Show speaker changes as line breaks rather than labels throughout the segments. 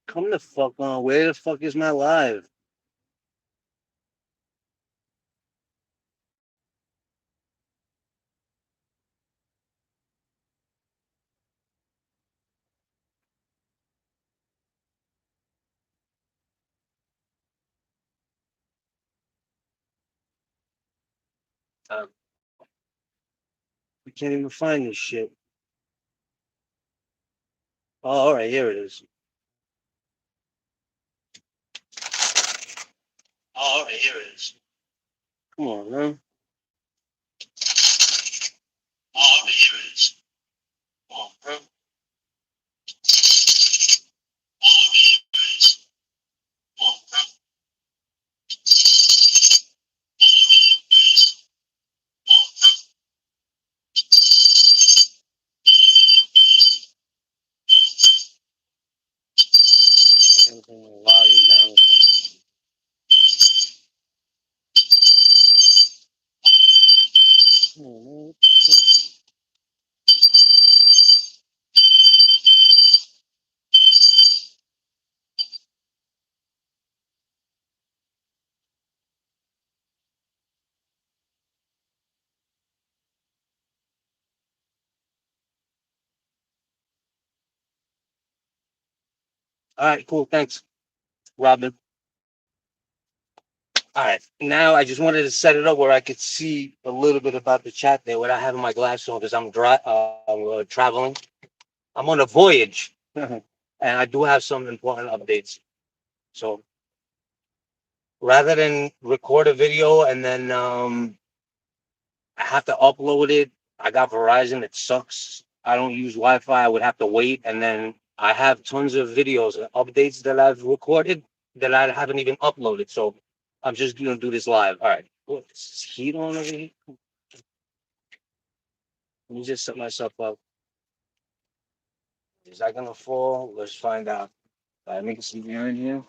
Come the fuck on. Where the fuck is my live? Um, we can't even find this shit. Oh, all right, here it is. Oh, all right, here it is. Come on, man. Oh, all right, here it is. Come on, bro. I gotta bring the volume down. Come on, man. What the fuck? All right, cool. Thanks, Robin. All right. Now I just wanted to set it up where I could see a little bit about the chat there without having my glasses on because I'm traveling. I'm on a voyage, and I do have some important updates. So rather than record a video and then I have to upload it, I got Verizon. It sucks. I don't use Wi-Fi. I would have to wait, and then I have tons of videos and updates that I've recorded that I haven't even uploaded. So I'm just gonna do this live. All right. What is heat on over here? Let me just set myself up. Is that gonna fall? Let's find out. I make some air in here.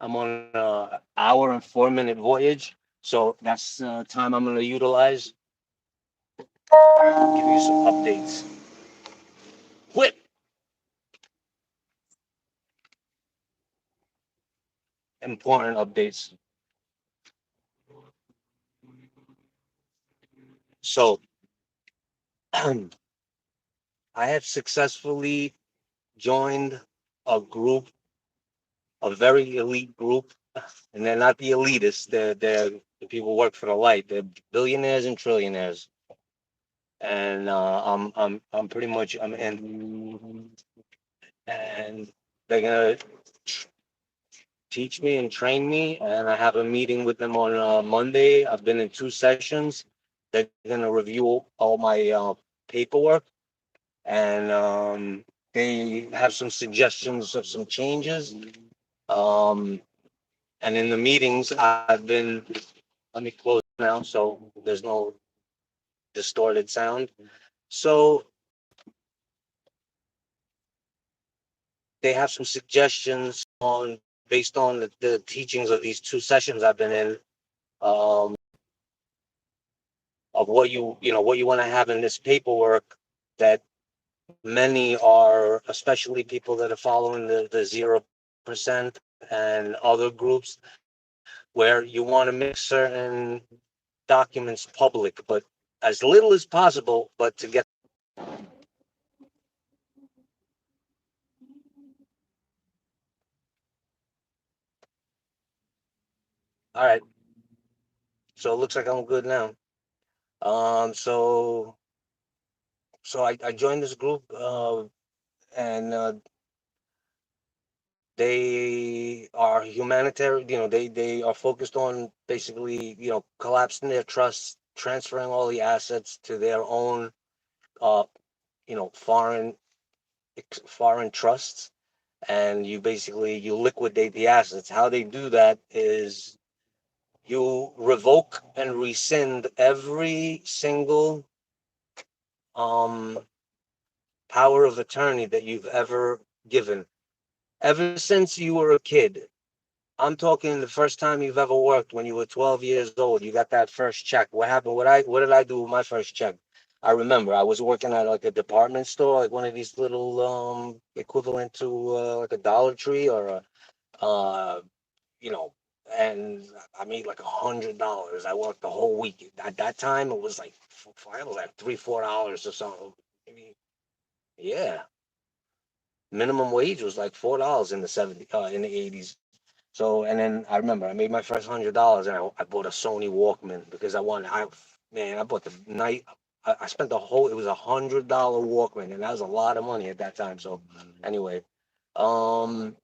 I'm on an hour and 4 minute voyage, so that's time I'm gonna utilize. Give you some updates. Whip. Important updates. So I have successfully joined a group, a very elite group, and they're not the elitists. They're the people who work for the light. They're billionaires and trillionaires, and I'm pretty much I'm in, and they're gonna teach me and train me. And I have a meeting with them on Monday. I've been in 2 sessions. They're gonna review all my paperwork, and they have some suggestions of some changes. Um, and in the meetings, I've been, let me close now so there's no distorted sound. So they have some suggestions on based on the teachings of these 2 sessions I've been in, um, of what you want to have in this paperwork that many are, especially people that are following the 0% and other groups, where you want to make certain documents public, but as little as possible, but to get. All right, so it looks like I'm good now. So I joined this group, and they are humanitarian. They are focused on basically collapsing their trusts, transferring all the assets to their own uh foreign trusts, and you liquidate the assets. How they do that is you revoke and rescind every single um power of attorney that you've ever given ever since you were a kid. I'm talking the first time you've ever worked when you were 12 years old. You got that first check. What happened? What did I do with my first check? I remember I was working at like a department store, like one of these little equivalent to like a Dollar Tree or a uh you know, and I made like $100. I worked the whole week. At that time, it was like it was like $3, $4 or something. Maybe, yeah, minimum wage was like $4 in the 70 in the 80s. So and then I remember I made my first $100 and I bought a Sony Walkman because I wanted I man I bought the night I spent the whole it was $100 Walkman and that was a lot of money at that time. So anyway, um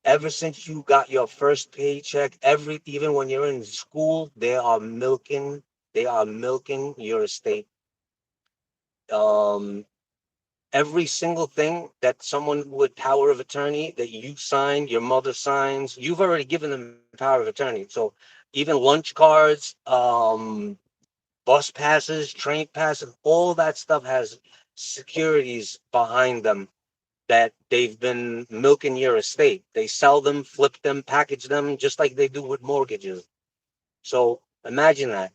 ever since you got your first paycheck, even when you're in school, they are milking your estate. Um, every single thing that someone with power of attorney that you sign, your mother signs, you've already given them power of attorney. So even lunch cards, bus passes, train passes, all that stuff has securities behind them that they've been milking your estate. They sell them, flip them, package them, just like they do with mortgages. So imagine that.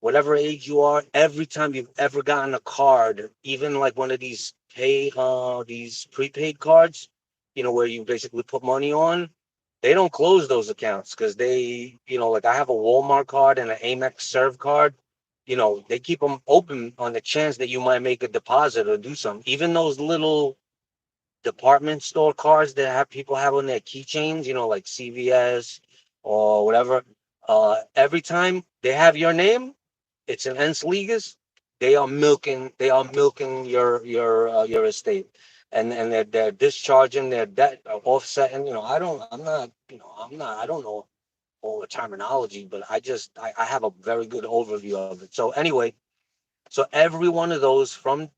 Whatever age you are, every time you've ever gotten a card, even like one of these prepaid cards, where you basically put money on, they don't close those accounts because like I have a Walmart card and an Amex Serve card. They keep them open on the chance that you might make a deposit or do something. Even those little department store cards that have people have on their keychains, like CVS or whatever. Every time they have your name, it's an ens ligas. They are milking your estate, and they're discharging their debt, offsetting. I don't know all the terminology, but I have a very good overview of it. So anyway, so every one of those from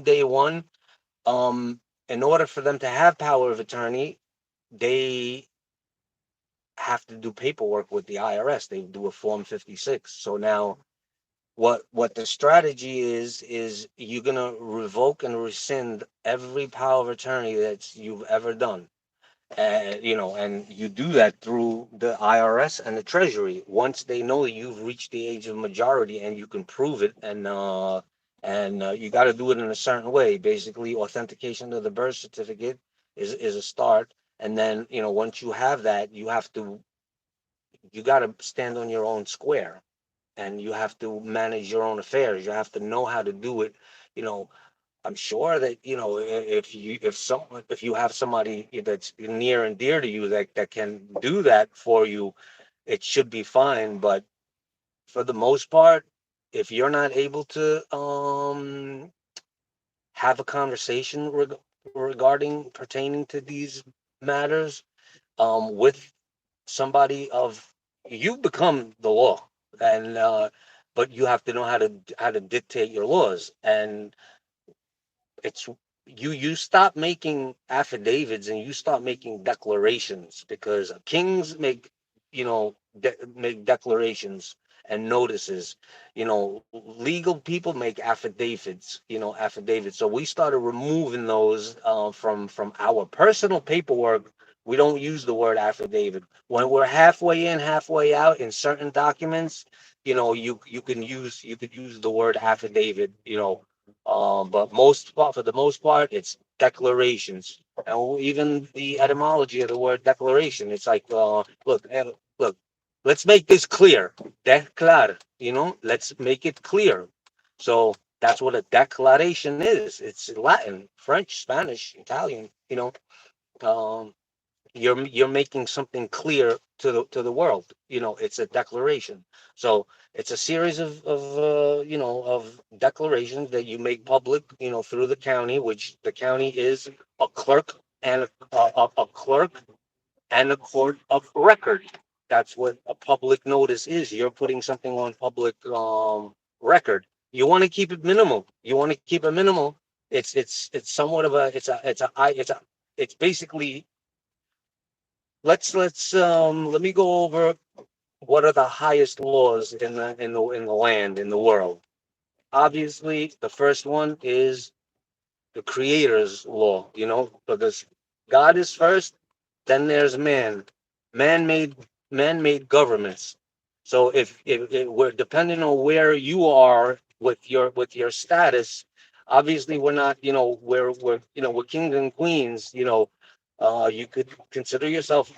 day one, um, in order for them to have power of attorney, they have to do paperwork with the IRS. They do a Form 56. So now what the strategy is you're gonna revoke and rescind every power of attorney that you've ever done. And you do that through the IRS and the Treasury. Once they know that you've reached the age of majority and you can prove it, and you got to do it in a certain way. Basically, authentication of the birth certificate is a start, and then once you have that, you got to stand on your own square, and you have to manage your own affairs. You have to know how to do it. You know, I'm sure that if you have somebody that's near and dear to you that can do that for you, it should be fine. But for the most part, if you're not able to have a conversation regarding pertaining to these matters with somebody of you become the law, and but you have to know how to dictate your laws. And it's you stop making affidavits and you start making declarations, because kings make declarations and notices. Legal people make affidavits. So we started removing those from our personal paperwork. We don't use the word affidavit when we're halfway in, halfway out in certain documents. You could use the word affidavit. But for the most part, it's declarations. And even the etymology of the word declaration, it's like, look, let's make this clear. Declar, let's make it clear. So that's what a declaration is. It's Latin, French, Spanish, Italian. Um, you're making something clear to the world. It's a declaration. So it's a series of declarations that you make public, through the county, which the county is a clerk and a clerk and a court of record. That's what a public notice is. You're putting something on public record. You want to keep it minimal. It's somewhat of it's basically, let me go over what are the highest laws in the land, in the world. Obviously, the first one is the creator's law, because God is first, then there's man. Man-made governments. So if we're depending on where you are with your status. Obviously, we're not, we're kings and queens. You could consider yourself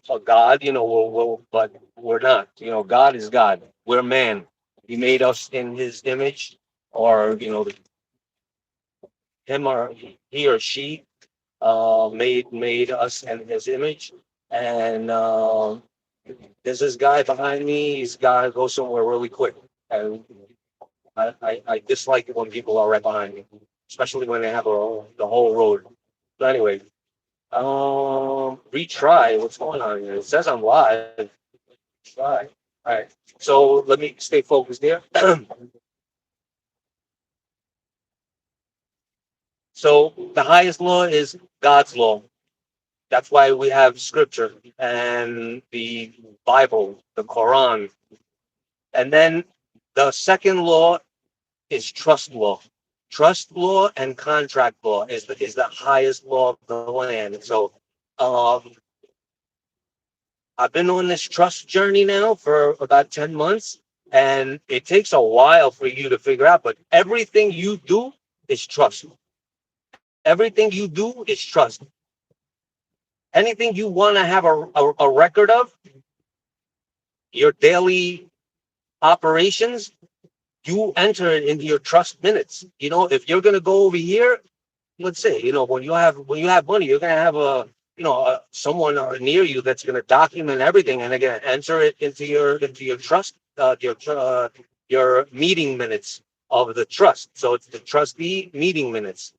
a god, but we're not. God is God. We're man. He made us in His image, or him or he or she made us in His image, and there's this guy behind me. He's got to go somewhere really quick, and I dislike it when people are right behind me, especially when they have the whole road. But anyway, retry. What's going on here? It says I'm live. Try. All right. So let me stay focused here. So the highest law is God's law. That's why we have scripture and the Bible, the Quran. And then the second law is trust law. Trust law and contract law is the highest law of the land. So um, I've been on this trust journey now for about 10 months, and it takes a while for you to figure out, but everything you do is trust. Everything you do is trust. Anything you want to have a record of, your daily operations, you enter it into your trust minutes. If you're going to go over here, let's say, when you have money, you're gonna have someone near you that's gonna document everything, and they're gonna enter it into your trust, your meeting minutes of the trust. So it's the trustee meeting minutes.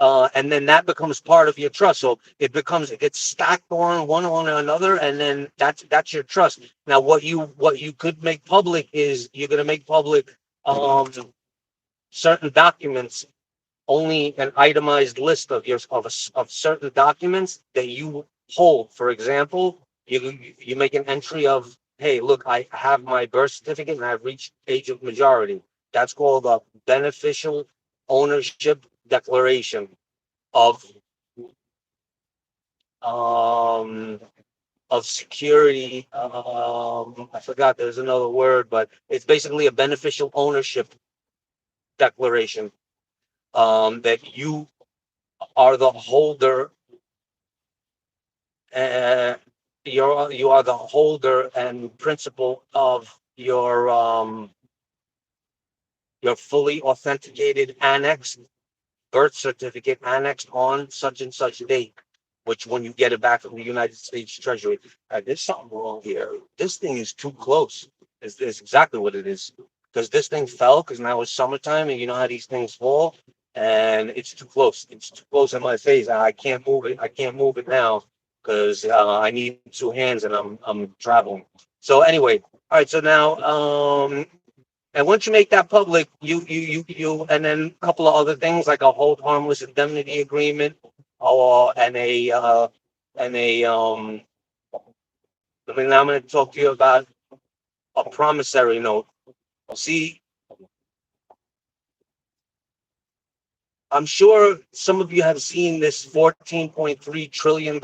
And then that becomes part of your trust. So it gets stacked on one on another, and then that's your trust. Now, what you could make public is you're gonna make public um, certain documents, only an itemized list of certain documents that you hold. For example, you make an entry of, hey, look, I have my birth certificate and I've reached age of majority. That's called a beneficial ownership declaration of um security. I forgot, there's another word, but it's basically a beneficial ownership declaration, that you are the holder, uh, you are the holder and principal of your fully authenticated annex birth certificate annexed on such and such date, which when you get it back from the United States Treasury. There's something wrong here. This thing is too close. Is exactly what it is. Because this thing fell because now it's summertime, and you know how these things fall, and it's too close. It's too close in my face. I can't move it. I can't move it now because I need two hands, and I'm traveling. So anyway, all right. So now and once you make that public, and then a couple of other things like a hold harmless indemnity agreement, or and a I mean, I'm going to talk to you about a promissory note. See, I'm sure some of you have seen this $14.3 trillion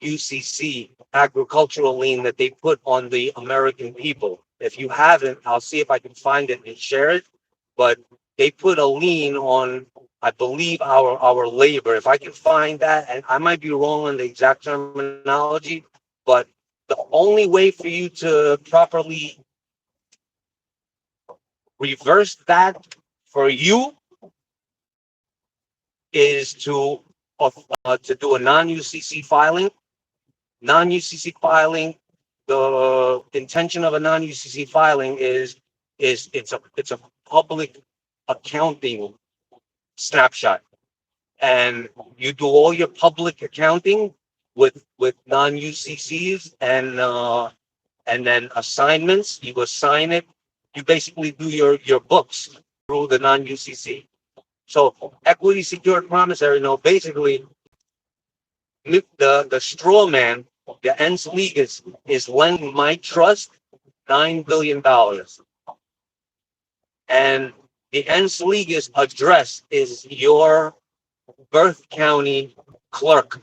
UCC agricultural lien that they put on the American people. If you haven't, I'll see if I can find it and share it. But they put a lien on, I believe, our labor. If I can find that, and I might be wrong on the exact terminology, but the only way for you to properly reverse that for you is to do a non-UCC filing. Non-UCC filing. The intention of a non-UCC filing is it's a public accounting snapshot, and you do all your public accounting with non-UCCs, and then assignments. You assign it. You basically do your books through the non-UCC. So equity secured promissory note, basically, the straw man, the ens legis, is lending my trust $9 billion, and the ens legis address is your birth county clerk,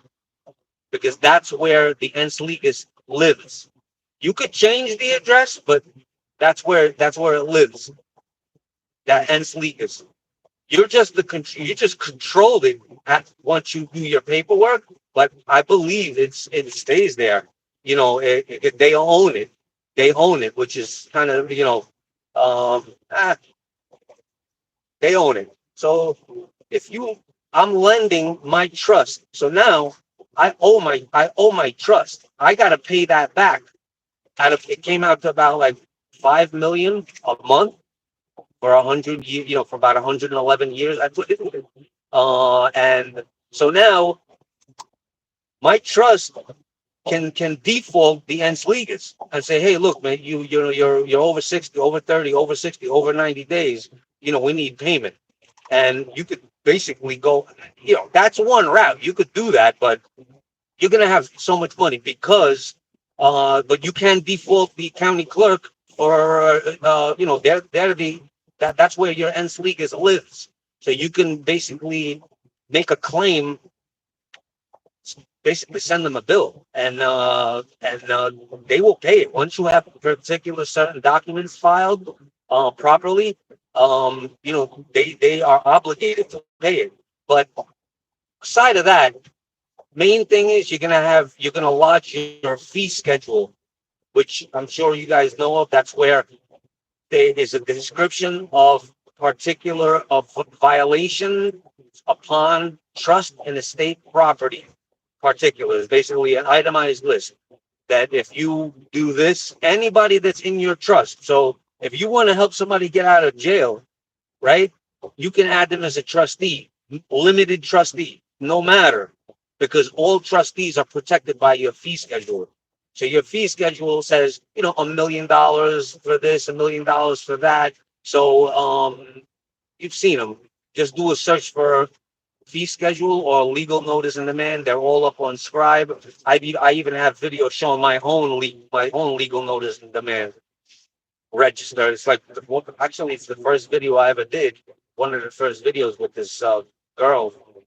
because that's where the ens legis lives. You could change the address, but that's where it lives. that ends leakers. You just control it once you do your paperwork, but I believe it stays there. They own it. They own it, which is kind of um, ah, they own it. So if you, I'm lending my trust. So now I owe my trust. I got to pay that back. It came out to about like 5 million a month for 100 years, for about 111 years. I put it, and so now my trust can default the ens legis and say, hey, look, man, you're over 60, over 30, over 60, over 90 days. We need payment, and you could basically go. That's one route. You could do that, but you're gonna have so much money because but you can default the county clerk or they're that's where your ens legis lives. So you can basically make a claim, basically send them a bill, and they will pay it once you have particular certain documents filed properly. They are obligated to pay it. But aside of that, main thing is you're gonna lodge your fee schedule, which I'm sure you guys know of. That's where there is a description of particular of violation upon trust and estate property. Particulars, basically an itemized list that if you do this, anybody that's in your trust. So if you want to help somebody get out of jail, right? You can add them as a trustee, limited trustee, no matter, because all trustees are protected by your fee schedule. So your fee schedule says, $1 million for this, $1 million for that. So you've seen them. Just do a search for fee schedule or legal notice in demand. They're all up on Scribe. I even have videos showing my own legal notice in demand register. It's like actually it's the first video I ever did. One of the first videos with this girl from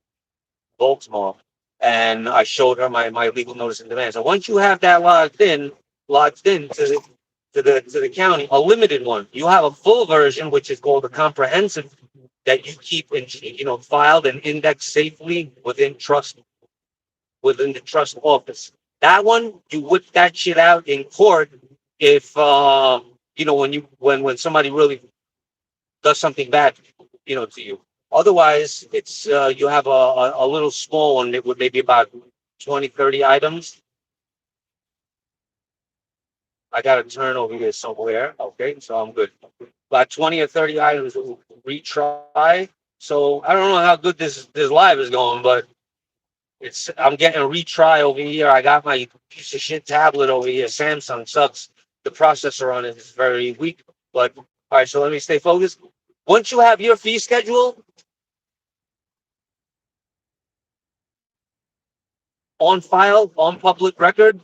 Baltimore, and I showed her my legal notice in demand. So once you have that logged in to the county, a limited one. You have a full version, which is called a comprehensive, that you keep in, filed and indexed safely within the trust office. That one, you whip that shit out in court if when somebody really does something bad, to you. Otherwise, it's you have a little small one that would maybe about 20, 30 items. I got to turn over here somewhere. Okay, so I'm good. About 20 or 30 items will retry. So I don't know how good this live is going, but I'm getting a retry over here. I got my piece of shit tablet over here. Samsung sucks. The processor on it is very weak. But all right, so let me stay focused. Once you have your fee schedule on file, on public record,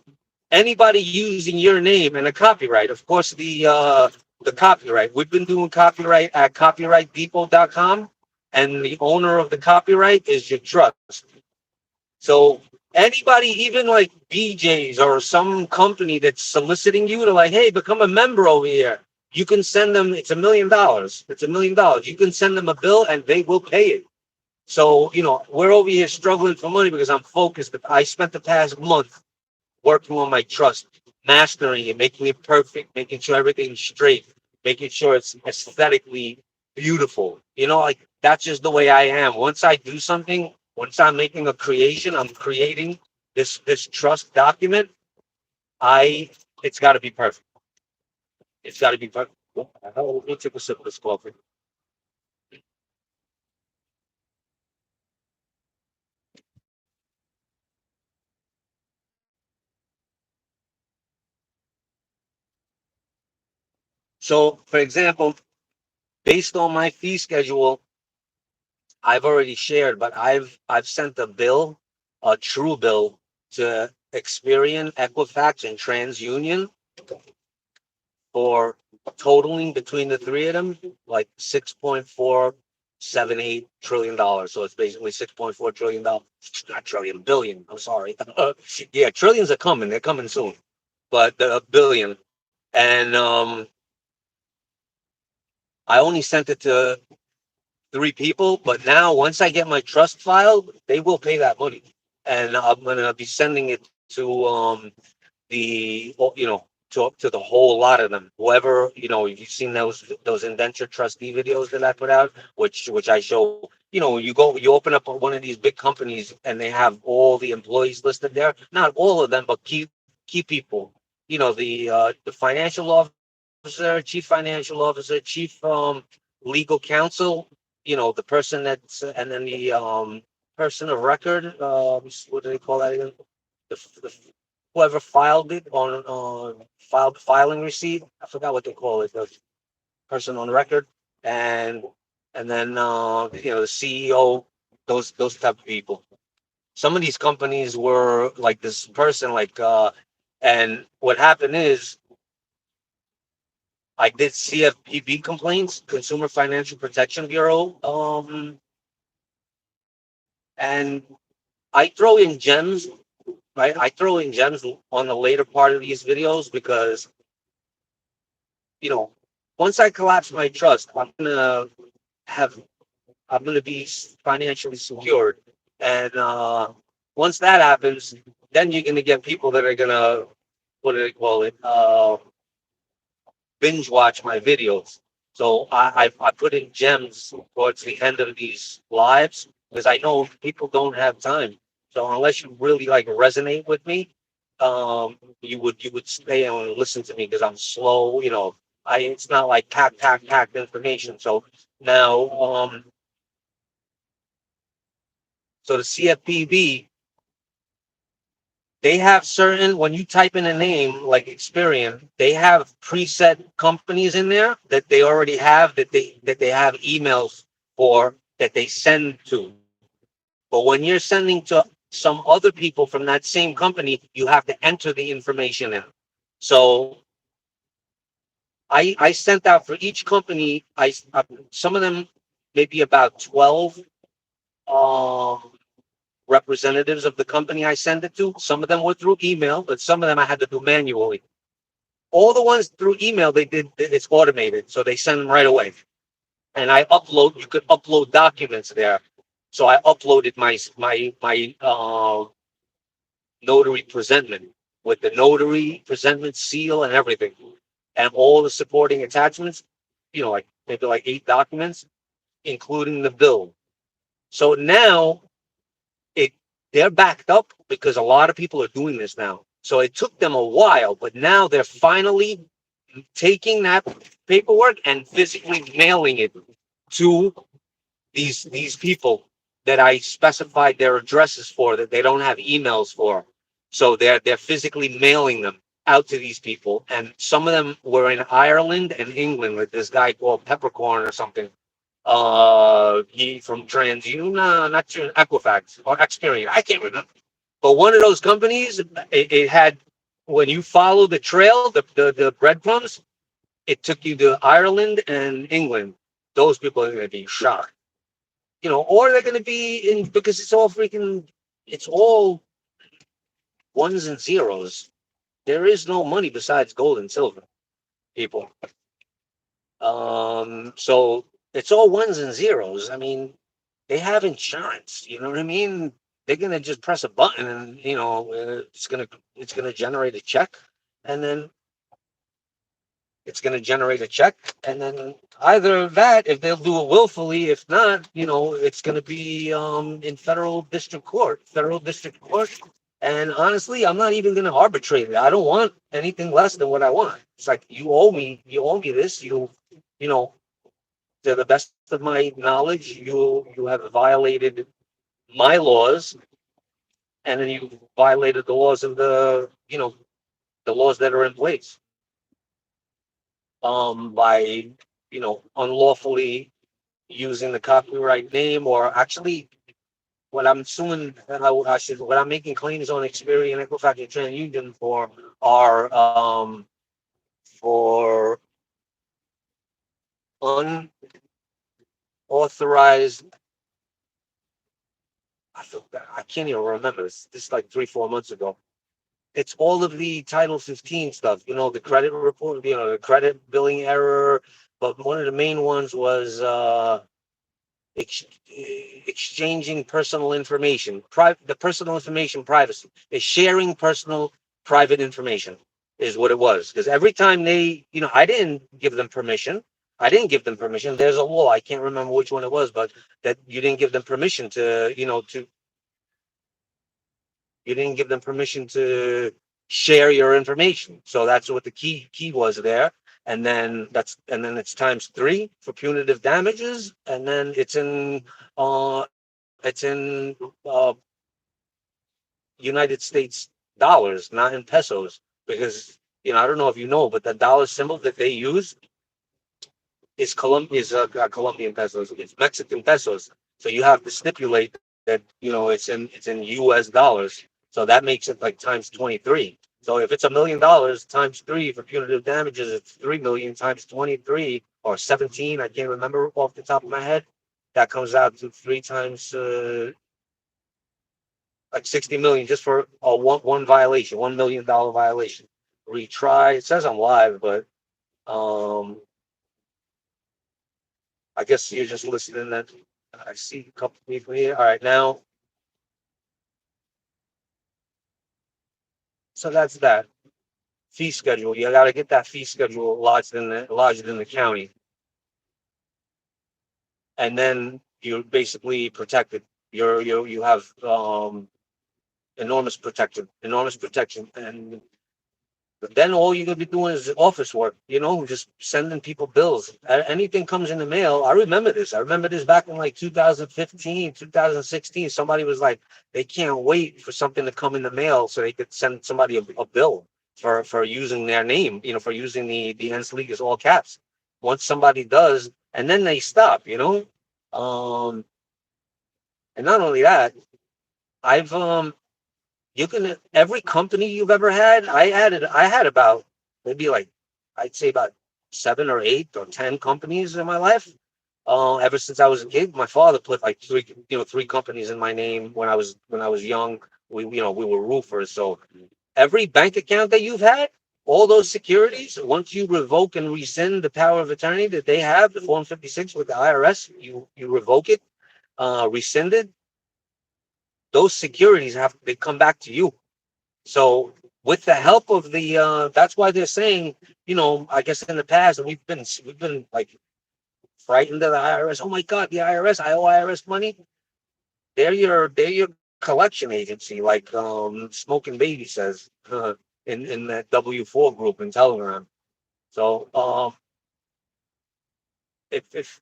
anybody using your name and a copyright, of course, the copyright. We've been doing copyright at copyrightdepot.com, and the owner of the copyright is your trust. So anybody, even like BJ's or some company that's soliciting you to like, hey, become a member over here. You can send them. It's $1 million. It's $1 million. You can send them a bill and they will pay it. So we're over here struggling for money because I'm focused. I spent the past month working on my trust, mastering it, making it perfect, making sure everything's straight, making sure it's aesthetically beautiful. Like that's just the way I am. Once I do something, once I'm making a creation, I'm creating this trust document. I It's got to be perfect. It's got to be perfect. Let me take a sip of this coffee. So, for example, based on my fee schedule, I've already shared, but I've sent a bill, a true bill, to Experian, Equifax, and TransUnion for totaling between the three of them like $6.478 trillion. So it's basically $6.4 trillion, not trillion, billion. I'm sorry. Yeah, trillions are coming. They're coming soon, but a billion. And I only sent it to three people, but now once I get my trust filed, they will pay that money, and I'm gonna be sending it to to the whole lot of them. Whoever, you've seen those indenture trustee videos that I put out, which I show. You open up one of these big companies and they have all the employees listed there. Not all of them, but key people. The financial officer, chief financial officer, chief legal counsel. The person that's and then the person of record. What do they call that again? The whoever filed it on filed filing receipt. I forgot what they call it. The person on record, and and then the CEO. Those type of people. Some of these companies were like this person, and what happened is I did CFPB complaints, Consumer Financial Protection Bureau, and I throw in gems, right? I throw in gems on the later part of these videos because you know, once I collapse my trust, have I'm gonna be financially secured, and once that happens, then you're gonna get people that are gonna what do they call it? Binge watch my videos. So I put in gems towards the end of these lives because I know people don't have time. So unless you really like resonate with me, you would stay and listen to me because I'm slow. It's not like packed information. So now, so the CFPB, they have certain when you type in a name like Experian, they have preset companies in there that they already have that they have emails for that they send to. But when you're sending to some other people from that same company, you have to enter the information in. So I sent out for each company. Some of them maybe about 12 um, representatives of the company I send it to. Some of them were through email, but some of them I had to do manually. All the ones through email, they did it's automated, so they send them right away. And you could upload documents there. So I uploaded my notary presentment with the notary presentment seal and everything, and all the supporting attachments. Like maybe like 8 documents, including the bill. So now it they're backed up because a lot of people are doing this now. So it took them a while, but now they're finally taking that paperwork and physically mailing it to these people that I specified their addresses for that they don't have emails for. So they're physically mailing them out to these people, and some of them were in Ireland and England with this guy called Peppercorn or something. He from TransUnion, not Equifax or Experian. I can't remember. But one of those companies, it had when you follow the trail, the breadcrumbs, it took you to Ireland and England. Those people are going to be shocked, or they're going to be in because it's all ones and zeros. There is no money besides gold and silver, people. So it's all ones and zeros. I mean, they have insurance. You know what I mean? They're gonna just press a button and it's gonna generate a check, and then and then either that if they'll do it willfully, if not, it's gonna be in federal district court. And honestly, I'm not even gonna arbitrate it. I don't want anything less than what I want. It's like you owe me this. You know, to the best of my knowledge, you have violated my laws, and then you violated the laws of the laws that are in place by unlawfully using the copyright name, or actually what I'm suing I should what I'm making claims on Experian, Equifax, and TransUnion for are for unauthorized. I can't even remember this is like 3-4 months ago. It's all of the Title 15 stuff, the credit report, the credit billing error, but one of the main ones was ex- exchanging personal information. The personal information privacy is sharing personal private information is what it was. Because every time they, I didn't give them permission. I didn't give them permission. There's a law. I can't remember which one it was, but that you didn't give them permission to, you didn't give them permission to share your information. So that's what the key was there. And then it's times three for punitive damages, and then it's in United States dollars, not in pesos, because I don't know if you know, but the dollar symbol that they use is Colombian pesos. It's Mexican pesos. So you have to stipulate that it's in U.S. dollars. So that makes it like times 23. So if it's $1 million times three for punitive damages, it's 3 million times 23 or 17. I can't remember off the top of my head. That comes out to three times like 60 million just for a one violation, $1 million violation. Retry. It says I'm live, but um I guess you're just listening. That I see a couple people here. All right, now, so that's that fee schedule. You got to get that fee schedule lodged in the county, and then you're basically protected. You have enormous protection, and but then all you're gonna be doing is office work, just sending people bills. Anything comes in the mail. I remember this. I remember this back in like 2015, 2016. Somebody was like, they can't wait for something to come in the mail so they could send somebody a bill for using their name, for using the Ernst League as all caps. Once somebody does, and then they stop. Um, and not only that, I've you can every company you've ever had. I had about maybe like I'd say about 7 or 8 or 10 companies in my life. Ever since I was a kid, my father put like three companies in my name when I was young. We were roofers, so every bank account that you've had, all those securities, once you revoke and rescind the power of attorney that they have, the Form 56 with the IRS, you revoke it, rescind it. Those securities they come back to you. So with the help of that's why they're saying, I guess in the past we've been like frightened of the IRS. Oh my God, the IRS! I owe IRS money. They're your collection agency, like Smoking Baby says in that W4 group in Telegram. So if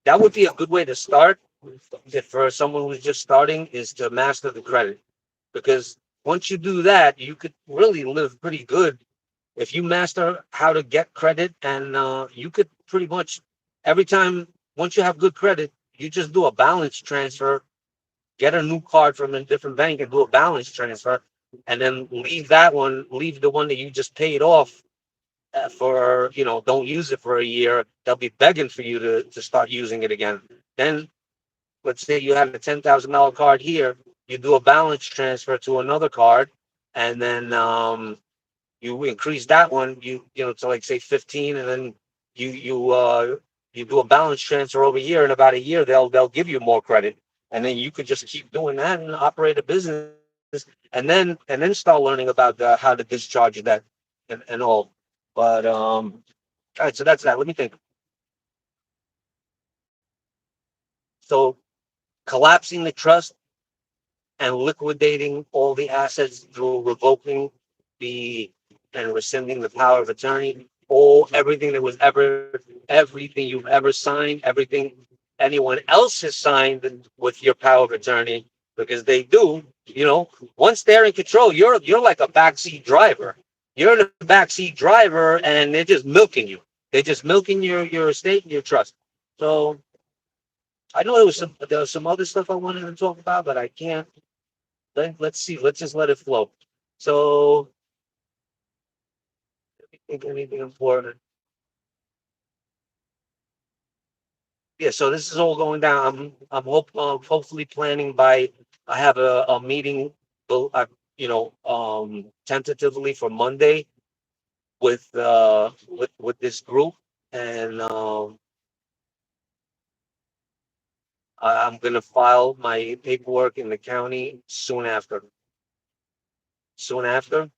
that would be a good way to start, if for someone who's just starting, is to master the credit, because once you do that, you could really live pretty good if you master how to get credit, and you could pretty much every time, once you have good credit, you just do a balance transfer, get a new card from a different bank and do a balance transfer, and then leave the one that you just paid off for, don't use it for a year. They'll be begging for you to start using it again. Then let's say you had a $10,000 card here, you do a balance transfer to another card, and then you increase that one, to like say 15, and then you do a balance transfer over here. In about a year, they'll give you more credit, and then you could just keep doing that and operate a business, and then start learning about how to discharge that and all. But all right, so that's that. Let me think. So collapsing the trust and liquidating all the assets through revoking the and rescinding the power of attorney, all everything that was ever, everything you've ever signed, everything anyone else has signed with your power of attorney, because they do. Once they're in control, you're like a backseat driver. You're the backseat driver, and they're just milking you. They're just milking your estate and your trust. So I know there was some other stuff I wanted to talk about, but I can't. Let's see. Let's just let it flow. So, think anything important? Yeah. So this is all going down. Hopefully planning by. I have a meeting. Tentatively for Monday with this group. and I'm gonna file my paperwork in the county soon after. Soon after,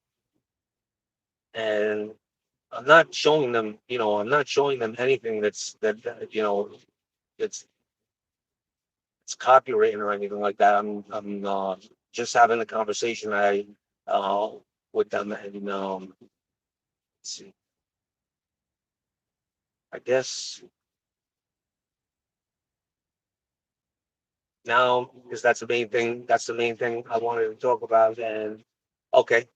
and I'm not showing them. I'm not showing them anything that it's it's copywritten or anything like that. I'm just having a conversation uh with them, and let's see. I guess now, because that's the main thing. That's the main thing I wanted to talk about. And okay,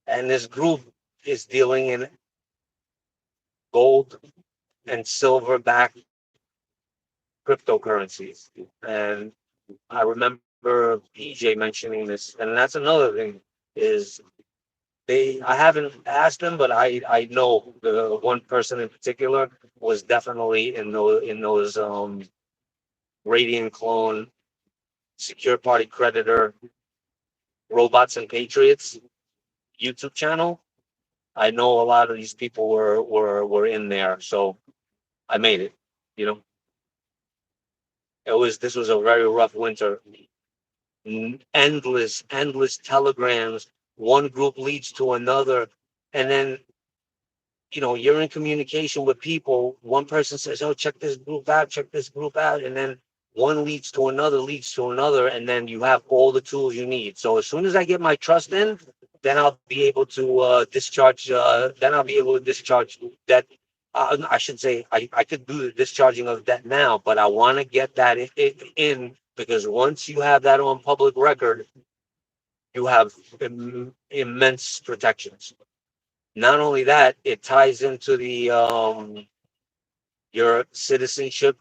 and this group is dealing in gold and silver backed cryptocurrencies. And I remember PJ mentioning this, and that's another thing is I haven't asked them, but I know the one person in particular was definitely in those Radiant Clone, Secure Party Creditor, Robots and Patriots YouTube channel. I know a lot of these people were in there, so I made it. You know, this was a very rough winter. Endless telegrams. One group leads to another, and then you're in communication with people. One person says, "Oh, check this group out," and then one leads to another, and then you have all the tools you need. So as soon as I get my trust in, then I'll be able to discharge. Then I'll be able to discharge debt. I should say I could do the discharging of debt now, but I want to get that in because once you have that on public record, you have immense protections. Not only that, it ties into the your citizenship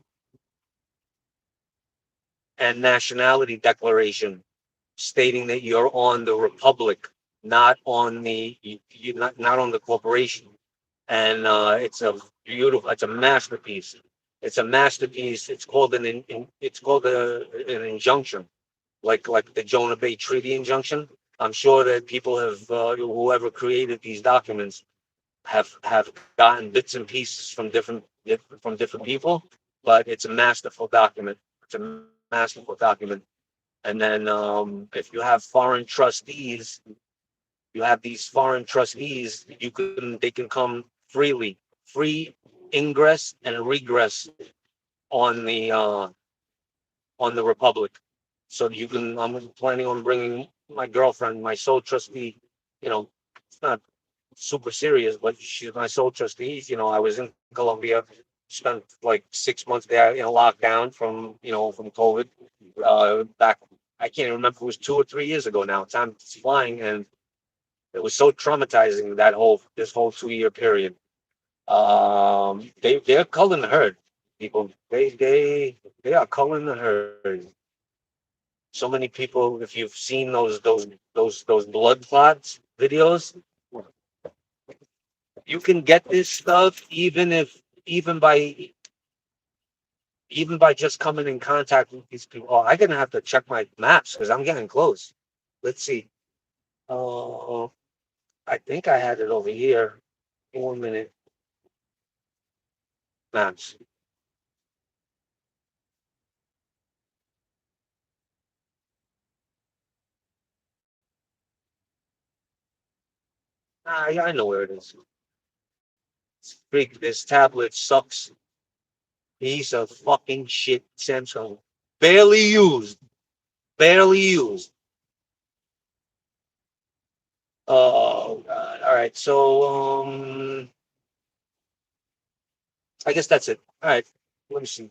and nationality declaration, stating that you're on the republic, not on not on the corporation. And it's a masterpiece. It's a masterpiece. It's called an injunction, like the Jonah Bay Treaty injunction. I'm sure that people have whoever created these documents have gotten bits and pieces from different people, but it's a masterful document. It's a masterful document. And then if you have foreign trustees, you have these foreign trustees. They can come freely, free ingress and regress on the republic. So you can. I'm planning on bringing my girlfriend, my sole trustee. It's not super serious, but she's my sole trustee. I was in Colombia, spent like 6 months there in lockdown from COVID. Back, I can't remember if it was 2 or 3 years ago now. Time is flying, and it was so traumatizing this whole 2 year period. They're culling the herd, people. They are culling the herd. So many people, if you've seen those blood clots videos, you can get this stuff even by even by just coming in contact with these people. Oh, I'm gonna have to check my maps because I'm getting close. Let's see. Uh, I think I had it over here. 1 minute maps. Yeah, I know where it is. Freak, this tablet sucks. Piece of fucking shit. Samsung. Barely used. Barely used. Oh God. All right. So I guess that's it. All right. Let me see.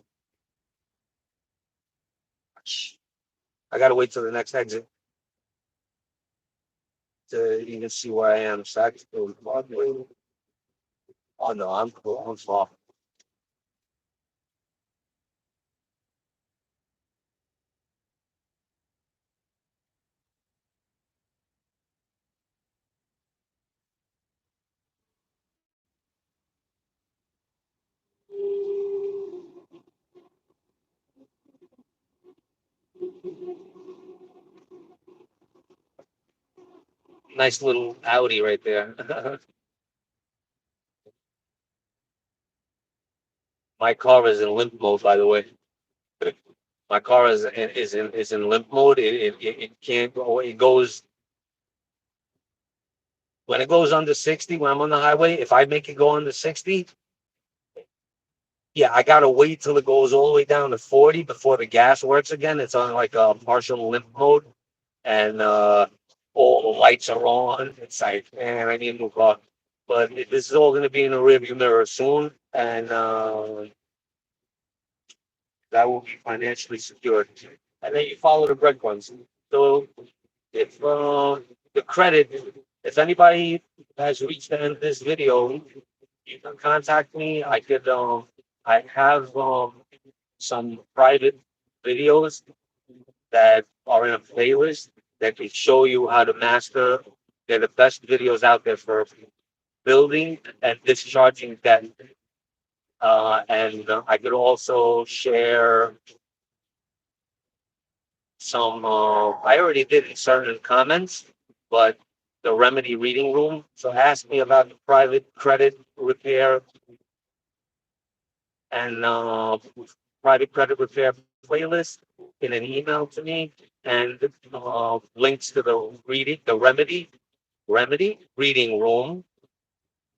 I gotta wait till the next exit to even see where I am. So oh no, I'm cool. I'm far. Nice little Audi right there. My car is in limp mode, by the way. My car is in limp mode. It can't go. It goes when it goes under 60. When I'm on the highway, if I make it go under 60, yeah, I gotta wait till it goes all the way down to 40 before the gas works again. It's on like a partial limp mode, and all the lights are on. It's like, man, I need a new car. But this is all going to be in the rearview mirror soon, and that will be financially secured. And then you follow the breadcrumbs. So if the credit, if anybody has reached the end of this video, you can contact me. I have some private videos that are in a playlist that can show you how to master. They're the best videos out there for building and discharging debt. And I could also share some, I already did in certain comments, but the remedy reading room. So ask me about the private credit repair and private credit repair playlist in an email to me, and links to the remedy reading room.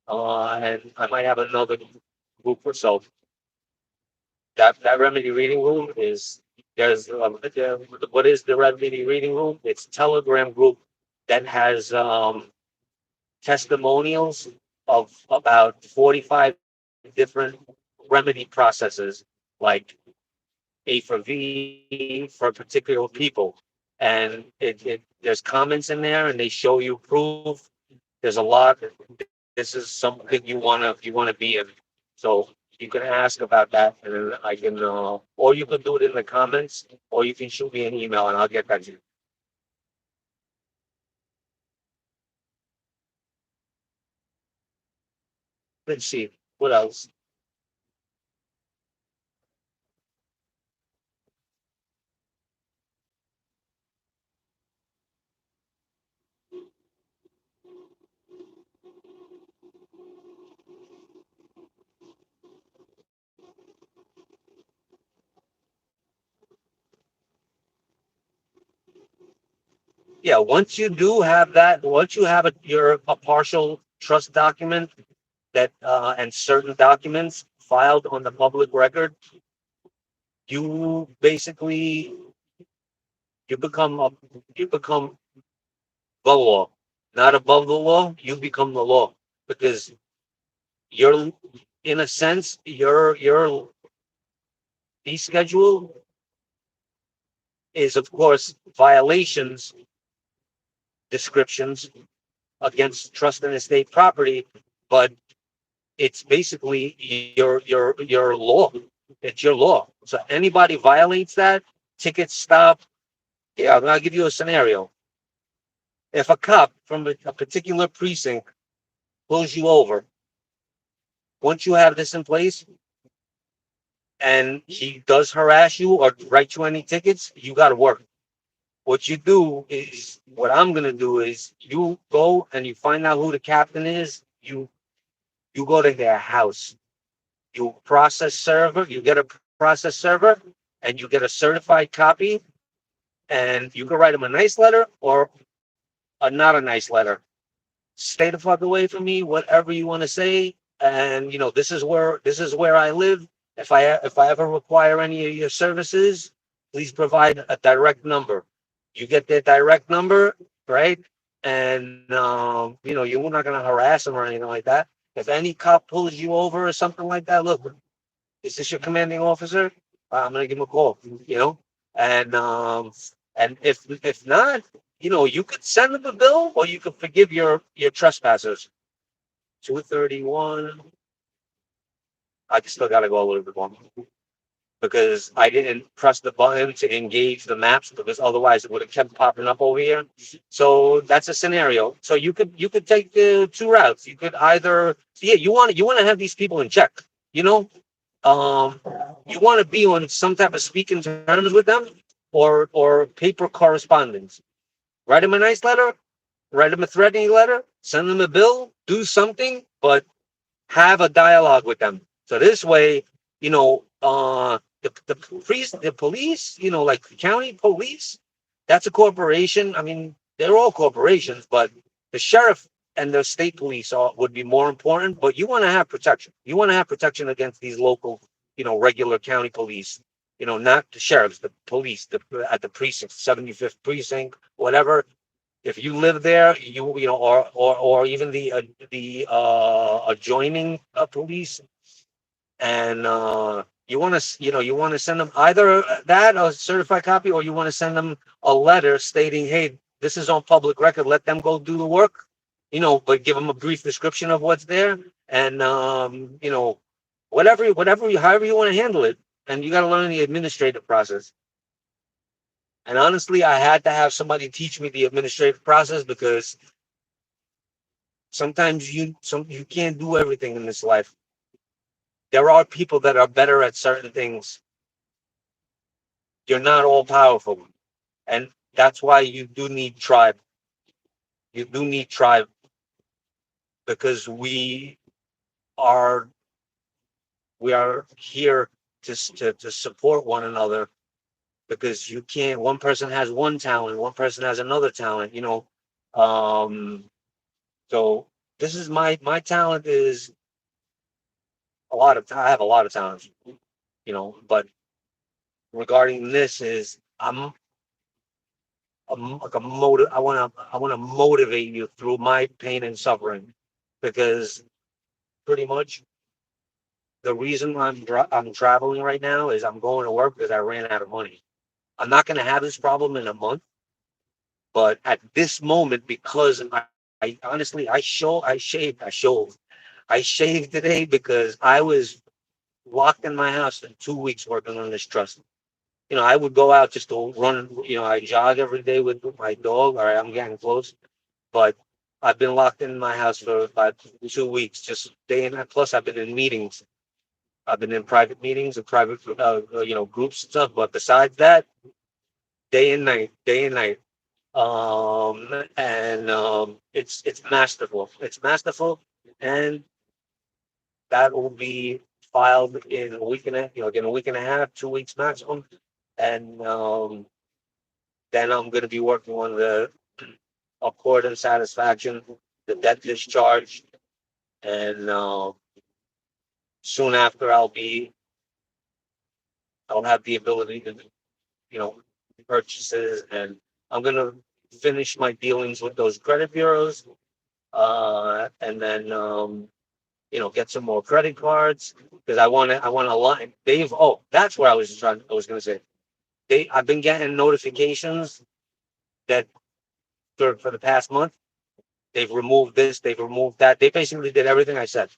And I might have another group or so. That remedy reading room is there's what is the remedy reading room? It's a Telegram group that has testimonials of about 45 different remedy processes, like A for V for particular people, and there's comments in there, and they show you proof. There's a lot. This is something you wanna be in. So you can ask about that, and then I can, or you can do it in the comments, or you can shoot me an email, and I'll get that to you. Let's see what else. Yeah, once you do have that, once you have a partial trust document that and certain documents filed on the public record, you basically you become a, you become the law, not above the law. You become the law because you're, in a sense, your fee schedule is, of course, violations descriptions against trust and estate property, but it's basically your law. It's your law. So anybody violates that, tickets stop. Yeah, I'll give you a scenario. If a cop from a particular precinct pulls you over, once you have this in place and he does harass you or write you any tickets, you got to work. What you do is, what I'm gonna do is, you go and you find out who the captain is. You go to their house. You get a process server, and you get a certified copy, and you can write them a nice letter or not a nice letter. Stay the fuck away from me, whatever you want to say. And this is where I live. If I ever require any of your services, please provide a direct number. You get their direct number, right? And you're not gonna harass them or anything like that. If any cop pulls you over or something like that, look, is this your commanding officer? I'm gonna give him a call. You know, and if not, you could send them a bill, or you could forgive your trespassers. 231. I still got to go a little bit more because I didn't press the button to engage the maps, because otherwise it would have kept popping up over here. So that's a scenario. So you could take the two routes. You could either, yeah, you want to have these people in check. You know, um, you want to be on some type of speaking terms with them, or paper correspondence. Write them a nice letter, write them a threatening letter, send them a bill, do something, but have a dialogue with them. So this way, The police, like the county police, that's a corporation. I mean, they're all corporations, but the sheriff and the state police would be more important. But you want to have protection. You want to have protection against these local, regular county police. Not the sheriffs, the police, at the precinct, 75th precinct, whatever. If you live there, or even the adjoining police, and you want to send them either that, a certified copy, or you want to send them a letter stating, hey, this is on public record, let them go do the work, but give them a brief description of what's there, and however you want to handle it. And you got to learn the administrative process. And honestly, I had to have somebody teach me the administrative process, because sometimes you can't do everything in this life. There are people that are better at certain things. You're not all powerful. And that's why you do need tribe. You do need tribe, because are we are here to support one another, because you can't one person has one talent, one person has another talent. So this is my talent is I have a lot of talents, but regarding this is I'm like a motive. I want to motivate you through my pain and suffering, because pretty much the reason I'm traveling right now is I'm going to work because I ran out of money. I'm not going to have this problem in a month, but at this moment, because I honestly I shaved today because I was locked in my house for 2 weeks working on this trust. I would go out just to run. I jog every day with my dog. All right, I'm getting close, but I've been locked in my house for about 2 weeks, just day and night. Plus, I've been in meetings. I've been in private meetings and private, groups and stuff. But besides that, day and night, day and night. And it's masterful. It's masterful, and that will be filed in a week and a, again, a week and a half, 2 weeks maximum, and then I'm going to be working on the accord and satisfaction, the debt discharge, and soon after I'll have the ability to you know purchases, and I'm going to finish my dealings with those credit bureaus, and then get some more credit cards, because I want to line. That's what I was going to say. I've been getting notifications that for the past month they've removed this, they've removed that. They basically did everything I said.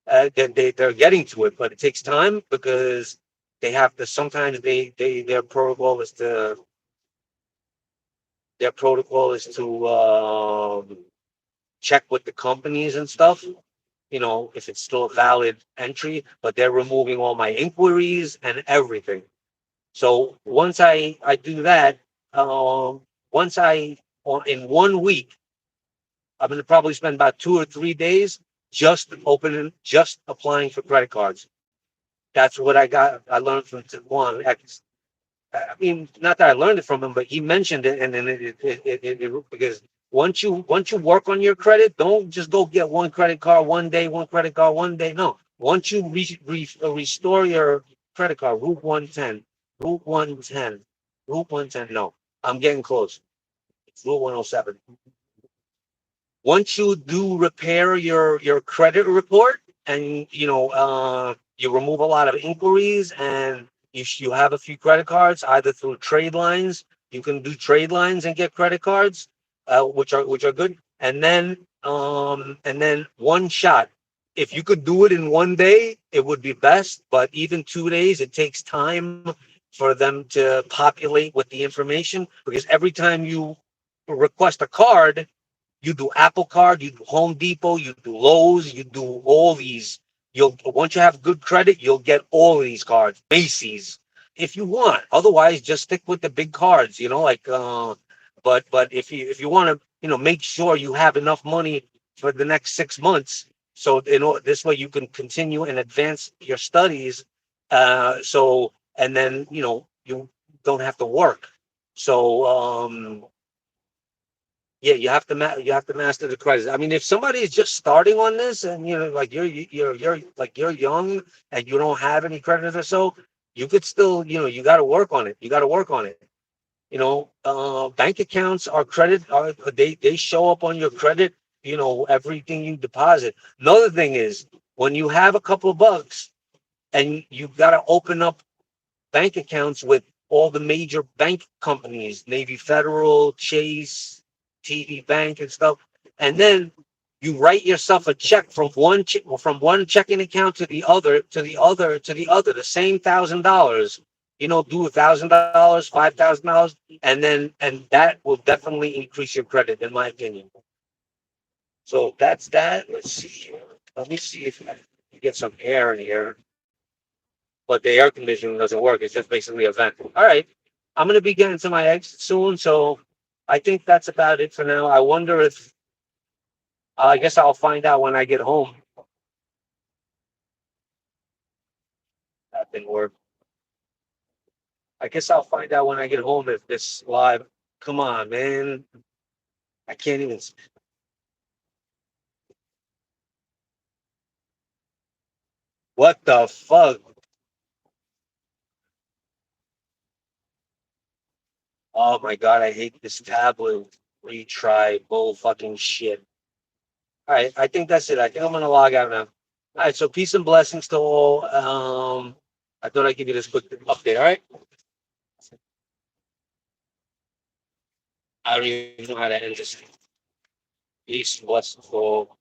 They're getting to it, but it takes time, because they have to. Sometimes their protocol is to check with the companies and stuff. If it's still a valid entry, but they're removing all my inquiries and everything. So once I do that, um, once I in 1 week, I'm going to probably spend about 2 or 3 days just applying for credit cards. That's what I learned from Juan. I mean, not that I learned it from him, but he mentioned it, and then because once you work on your credit, don't just go get one credit card one day, one credit card one day. No, once you restore your credit card, Route 110, Route 110, Route 110. No, I'm getting close. It's Route 107. Once you do repair your credit report, and you remove a lot of inquiries, and you have a few credit cards either through trade lines. You can do trade lines and get credit cards, which are good. And then one shot. If you could do it in one day, it would be best, but even 2 days, it takes time for them to populate with the information, because every time you request a card, you do Apple Card, you do Home Depot, you do Lowe's, you do all these. You'll Once you have good credit, you'll get all of these cards. Macy's, if you want. Otherwise, just stick with the big cards. Like. But if you want to, make sure you have enough money for the next 6 months, so this way you can continue and advance your studies. So and then you don't have to work. So yeah, you have to master the credit. I mean, if somebody is just starting on this, and like you're young and you don't have any credit or so, you could still you got to work on it. You got to work on it. Bank accounts are credit. They show up on your credit. Everything you deposit. Another thing is when you have a couple of bucks and you got to open up bank accounts with all the major bank companies, Navy Federal, Chase, TD Bank, and stuff. And then you write yourself a check from one checking account to the other, to the other, to the other, the same $1,000. Do $1,000, $5,000, and that will definitely increase your credit, in my opinion. So that's that. Let's see here. Let me see if I can get some air in here, but the air conditioning doesn't work. It's just basically a vent. All right. I'm going to be getting to my exit soon. So I think that's about it for now. I wonder if, I guess I'll find out when I get home. That didn't work. I guess I'll find out when I get home if this live. Come on, man. I can't even. What the fuck? Oh my God. I hate this tablet. Retry bull fucking shit. All right. I think that's it. I think I'm going to log out now. All right. So peace and blessings to all. I thought I'd give you this quick update. All right. I don't even know how to end this. Peace and blessings to all.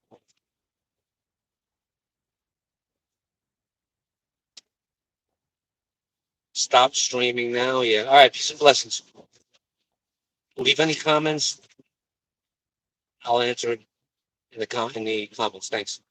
Stop streaming now. Yeah. All right. Peace and blessings. Leave any comments. I'll answer it in the comments. Thanks.